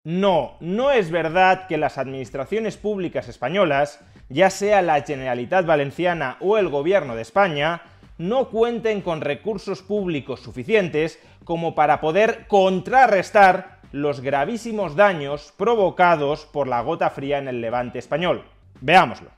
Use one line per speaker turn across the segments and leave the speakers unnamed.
No, no es verdad que las administraciones públicas españolas, ya sea la Generalitat Valenciana o el Gobierno de España, no cuenten con recursos públicos suficientes como para poder contrarrestar los gravísimos daños provocados por la gota fría en el Levante español. Veámoslo.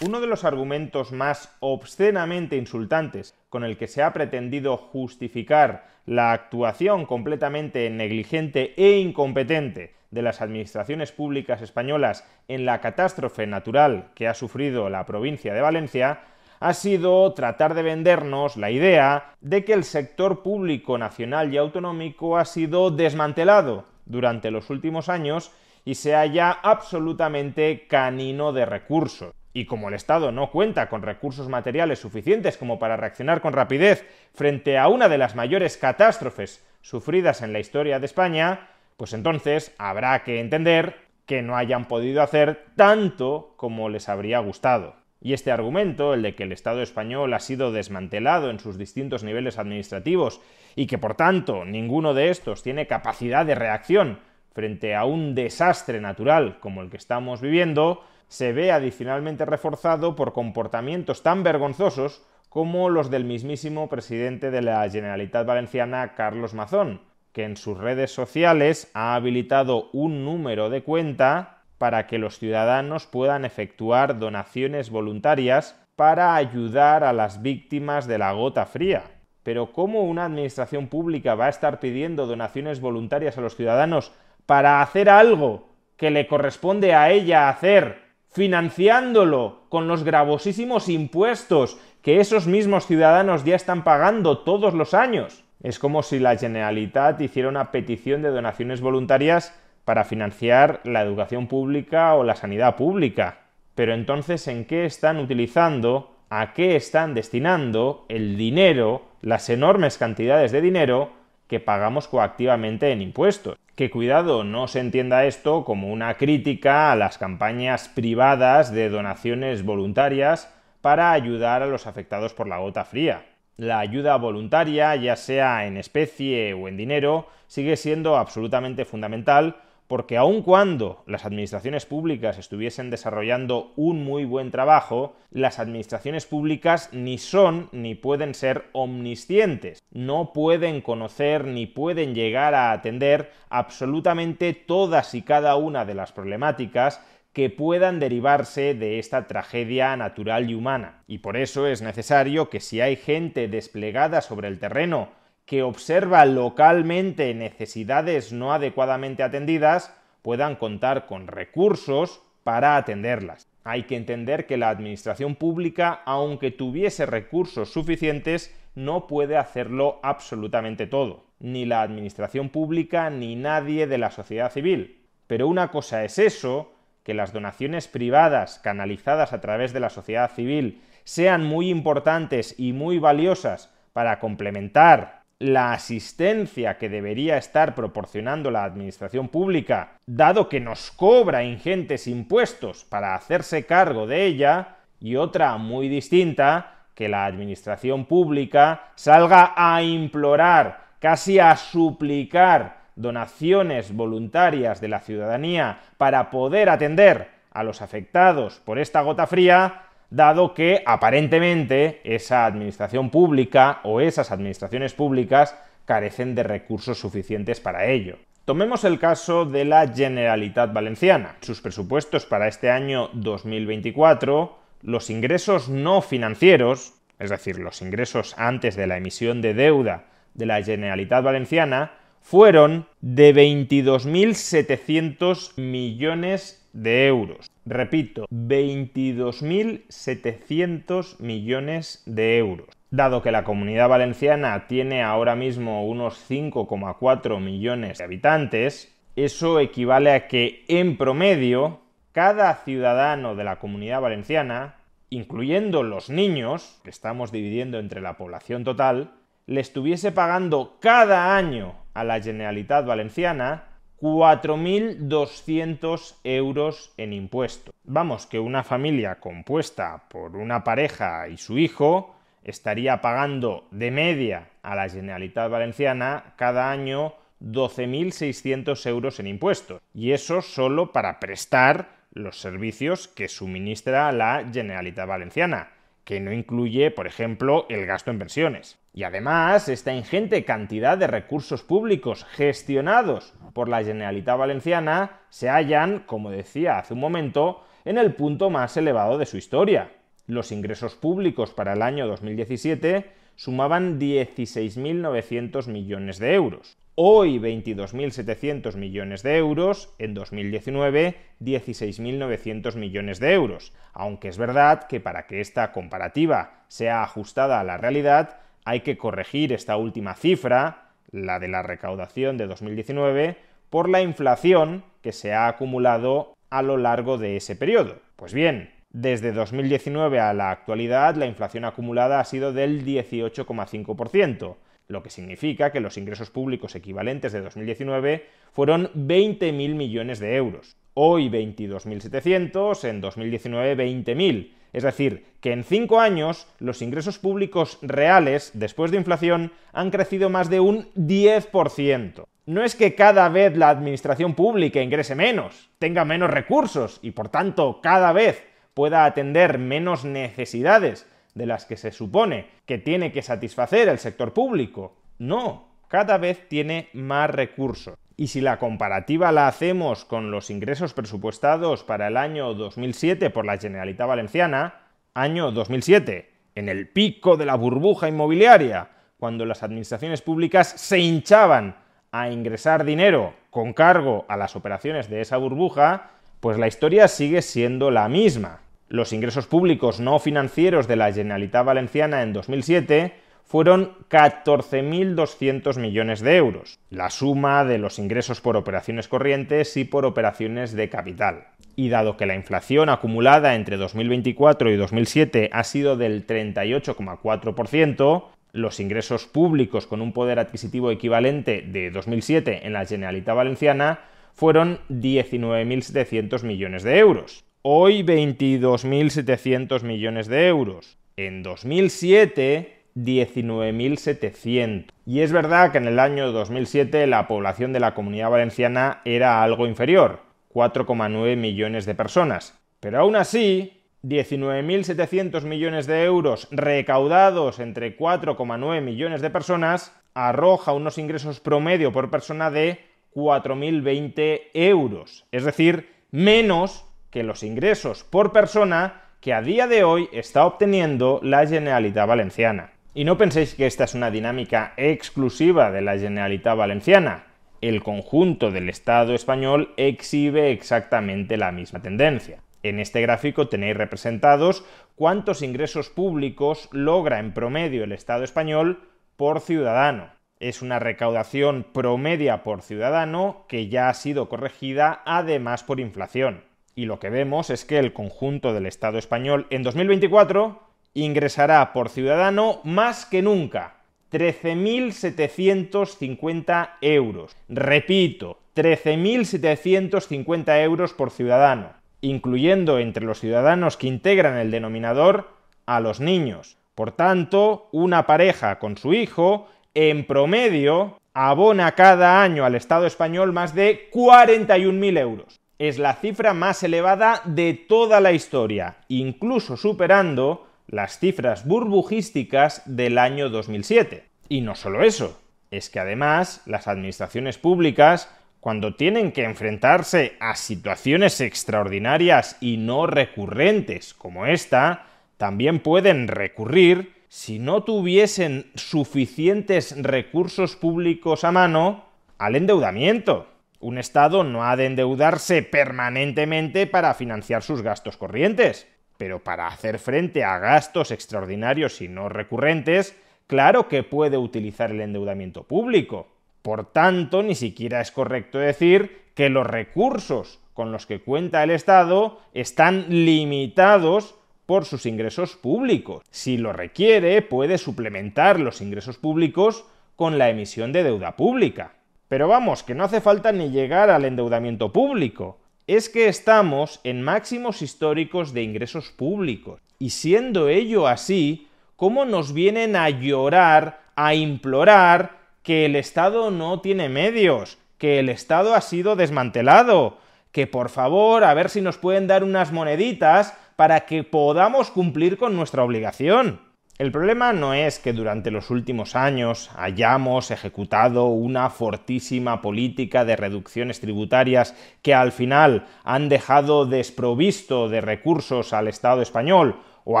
Uno de los argumentos más obscenamente insultantes con el que se ha pretendido justificar la actuación completamente negligente e incompetente de las administraciones públicas españolas en la catástrofe natural que ha sufrido la provincia de Valencia ha sido tratar de vendernos la idea de que el sector público nacional y autonómico ha sido desmantelado durante los últimos años y se halla absolutamente canino de recursos. Y como el Estado no cuenta con recursos materiales suficientes como para reaccionar con rapidez frente a una de las mayores catástrofes sufridas en la historia de España, pues entonces habrá que entender que no hayan podido hacer tanto como les habría gustado. Y este argumento, el de que el Estado español ha sido desmantelado en sus distintos niveles administrativos y que por tanto ninguno de estos tiene capacidad de reacción frente a un desastre natural como el que estamos viviendo, se ve adicionalmente reforzado por comportamientos tan vergonzosos como los del mismísimo presidente de la Generalitat Valenciana, Carlos Mazón, que en sus redes sociales ha habilitado un número de cuenta para que los ciudadanos puedan efectuar donaciones voluntarias para ayudar a las víctimas de la gota fría. Pero ¿cómo una administración pública va a estar pidiendo donaciones voluntarias a los ciudadanos para hacer algo que le corresponde a ella hacer, financiándolo con los gravosísimos impuestos que esos mismos ciudadanos ya están pagando todos los años? Es como si la Generalitat hiciera una petición de donaciones voluntarias para financiar la educación pública o la sanidad pública. Pero entonces, ¿en qué están utilizando, a qué están destinando el dinero, las enormes cantidades de dinero que pagamos coactivamente en impuestos? Que cuidado, no se entienda esto como una crítica a las campañas privadas de donaciones voluntarias para ayudar a los afectados por la gota fría. La ayuda voluntaria, ya sea en especie o en dinero, sigue siendo absolutamente fundamental porque aun cuando las administraciones públicas estuviesen desarrollando un muy buen trabajo, las administraciones públicas ni son ni pueden ser omniscientes. No pueden conocer ni pueden llegar a atender absolutamente todas y cada una de las problemáticas que puedan derivarse de esta tragedia natural y humana. Y por eso es necesario que si hay gente desplegada sobre el terreno que observa localmente necesidades no adecuadamente atendidas, puedan contar con recursos para atenderlas. Hay que entender que la administración pública, aunque tuviese recursos suficientes, no puede hacerlo absolutamente todo. Ni la administración pública ni nadie de la sociedad civil. Pero una cosa es eso, que las donaciones privadas canalizadas a través de la sociedad civil sean muy importantes y muy valiosas para complementar la asistencia que debería estar proporcionando la administración pública, dado que nos cobra ingentes impuestos para hacerse cargo de ella, y otra muy distinta, que la administración pública salga a implorar, casi a suplicar donaciones voluntarias de la ciudadanía para poder atender a los afectados por esta gota fría, dado que aparentemente esa administración pública o esas administraciones públicas carecen de recursos suficientes para ello. Tomemos el caso de la Generalitat Valenciana. Sus presupuestos para este año 2024, los ingresos no financieros, es decir, los ingresos antes de la emisión de deuda de la Generalitat Valenciana, fueron de 22.700 millones de euros. Repito, 22.700 millones de euros. Dado que la Comunidad Valenciana tiene ahora mismo unos 5,4 millones de habitantes, eso equivale a que, en promedio, cada ciudadano de la Comunidad Valenciana, incluyendo los niños, que estamos dividiendo entre la población total, le estuviese pagando cada año a la Generalitat Valenciana 4.200 euros en impuestos. Vamos, que una familia compuesta por una pareja y su hijo estaría pagando de media a la Generalitat Valenciana cada año 12.600 euros en impuestos. Y eso solo para prestar los servicios que suministra la Generalitat Valenciana, que no incluye, por ejemplo, el gasto en pensiones. Y además, esta ingente cantidad de recursos públicos gestionados por la Generalitat Valenciana se hallan, como decía hace un momento, en el punto más elevado de su historia. Los ingresos públicos para el año 2017 sumaban 16.900 millones de euros. Hoy 22.700 millones de euros, en 2019 16.900 millones de euros. Aunque es verdad que para que esta comparativa sea ajustada a la realidad hay que corregir esta última cifra, la de la recaudación de 2019, por la inflación que se ha acumulado a lo largo de ese periodo. Pues bien, desde 2019 a la actualidad la inflación acumulada ha sido del 18,5%, lo que significa que los ingresos públicos equivalentes de 2019 fueron 20.000 millones de euros. Hoy 22.700, en 2019 20.000. Es decir, que en 5 años los ingresos públicos reales, después de inflación, han crecido más de un 10%. No es que cada vez la administración pública ingrese menos, tenga menos recursos y, por tanto, cada vez pueda atender menos necesidades de las que se supone que tiene que satisfacer el sector público. No, cada vez tiene más recursos. Y si la comparativa la hacemos con los ingresos presupuestados para el año 2007 por la Generalitat Valenciana, año 2007, en el pico de la burbuja inmobiliaria, cuando las administraciones públicas se hinchaban a ingresar dinero con cargo a las operaciones de esa burbuja, pues la historia sigue siendo la misma. Los ingresos públicos no financieros de la Generalitat Valenciana en 2007 fueron 14.200 millones de euros, la suma de los ingresos por operaciones corrientes y por operaciones de capital. Y dado que la inflación acumulada entre 2024 y 2007 ha sido del 38,4%, los ingresos públicos con un poder adquisitivo equivalente de 2007 en la Generalitat Valenciana fueron 19.700 millones de euros. Hoy 22.700 millones de euros. En 2007, 19.700. Y es verdad que en el año 2007 la población de la Comunidad Valenciana era algo inferior, 4,9 millones de personas. Pero aún así, 19.700 millones de euros recaudados entre 4,9 millones de personas arroja unos ingresos promedio por persona de 4.020 euros. Es decir, menos que los ingresos por persona que a día de hoy está obteniendo la Generalitat Valenciana. Y no penséis que esta es una dinámica exclusiva de la Generalitat Valenciana. El conjunto del Estado español exhibe exactamente la misma tendencia. En este gráfico tenéis representados cuántos ingresos públicos logra en promedio el Estado español por ciudadano. Es una recaudación promedia por ciudadano que ya ha sido corregida además por inflación. Y lo que vemos es que el conjunto del Estado español en 2024 ingresará por ciudadano más que nunca, 13.750 euros. Repito, 13.750 euros por ciudadano, incluyendo entre los ciudadanos que integran el denominador a los niños. Por tanto, una pareja con su hijo, en promedio, abona cada año al Estado español más de 41.000 euros. Es la cifra más elevada de toda la historia, incluso superando las cifras burbujísticas del año 2007. Y no solo eso, es que además las administraciones públicas, cuando tienen que enfrentarse a situaciones extraordinarias y no recurrentes como esta, también pueden recurrir, si no tuviesen suficientes recursos públicos a mano, al endeudamiento. Un Estado no ha de endeudarse permanentemente para financiar sus gastos corrientes, pero para hacer frente a gastos extraordinarios y no recurrentes, claro que puede utilizar el endeudamiento público. Por tanto, ni siquiera es correcto decir que los recursos con los que cuenta el Estado están limitados por sus ingresos públicos. Si lo requiere, puede suplementar los ingresos públicos con la emisión de deuda pública. Pero vamos, que no hace falta ni llegar al endeudamiento público. Es que estamos en máximos históricos de ingresos públicos. Y siendo ello así, ¿cómo nos vienen a llorar, a implorar que el Estado no tiene medios, que el Estado ha sido desmantelado, que por favor, a ver si nos pueden dar unas moneditas para que podamos cumplir con nuestra obligación. El problema no es que durante los últimos años hayamos ejecutado una fortísima política de reducciones tributarias que al final han dejado desprovisto de recursos al Estado español o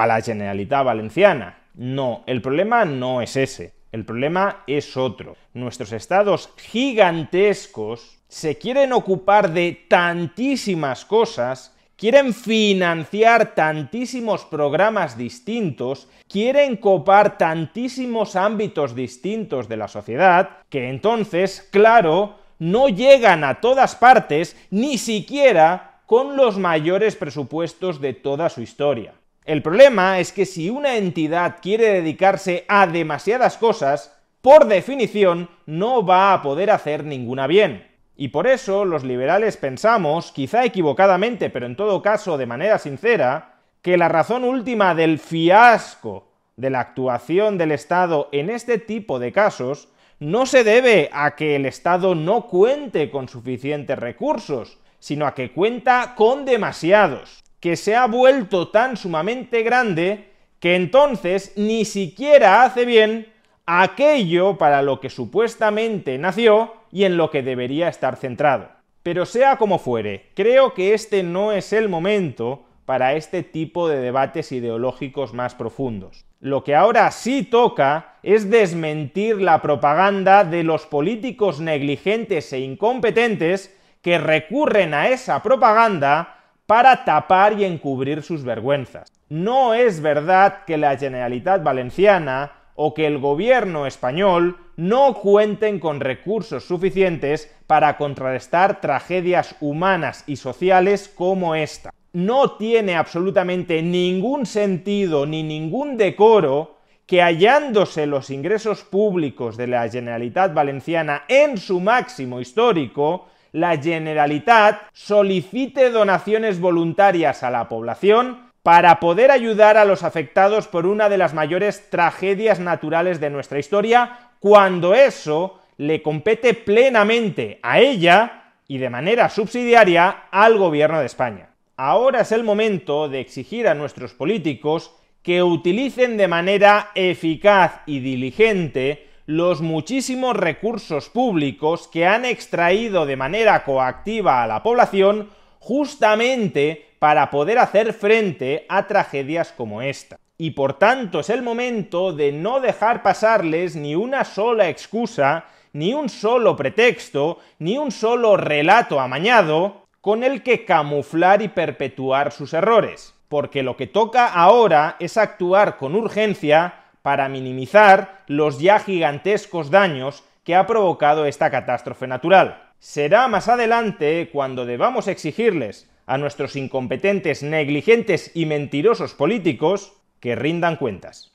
a la Generalitat Valenciana. No, el problema no es ese. El problema es otro. Nuestros estados gigantescos se quieren ocupar de tantísimas cosas, quieren financiar tantísimos programas distintos, quieren copar tantísimos ámbitos distintos de la sociedad, que entonces, claro, no llegan a todas partes, ni siquiera con los mayores presupuestos de toda su historia. El problema es que si una entidad quiere dedicarse a demasiadas cosas, por definición no va a poder hacer ninguna bien. Y por eso los liberales pensamos, quizá equivocadamente, pero en todo caso de manera sincera, que la razón última del fiasco de la actuación del Estado en este tipo de casos no se debe a que el Estado no cuente con suficientes recursos, sino a que cuenta con demasiados, que se ha vuelto tan sumamente grande que entonces ni siquiera hace bien aquello para lo que supuestamente nació y en lo que debería estar centrado. Pero sea como fuere, creo que este no es el momento para este tipo de debates ideológicos más profundos. Lo que ahora sí toca es desmentir la propaganda de los políticos negligentes e incompetentes que recurren a esa propaganda para tapar y encubrir sus vergüenzas. No es verdad que la Generalitat Valenciana o que el gobierno español no cuenten con recursos suficientes para contrarrestar tragedias humanas y sociales como esta. No tiene absolutamente ningún sentido ni ningún decoro que, hallándose los ingresos públicos de la Generalitat Valenciana en su máximo histórico, la Generalitat solicite donaciones voluntarias a la población para poder ayudar a los afectados por una de las mayores tragedias naturales de nuestra historia, cuando eso le compete plenamente a ella y de manera subsidiaria al gobierno de España. Ahora es el momento de exigir a nuestros políticos que utilicen de manera eficaz y diligente los muchísimos recursos públicos que han extraído de manera coactiva a la población justamente para poder hacer frente a tragedias como esta. Y por tanto es el momento de no dejar pasarles ni una sola excusa, ni un solo pretexto, ni un solo relato amañado con el que camuflar y perpetuar sus errores. Porque lo que toca ahora es actuar con urgencia para minimizar los ya gigantescos daños que ha provocado esta catástrofe natural. Será más adelante cuando debamos exigirles a nuestros incompetentes, negligentes y mentirosos políticos que rindan cuentas.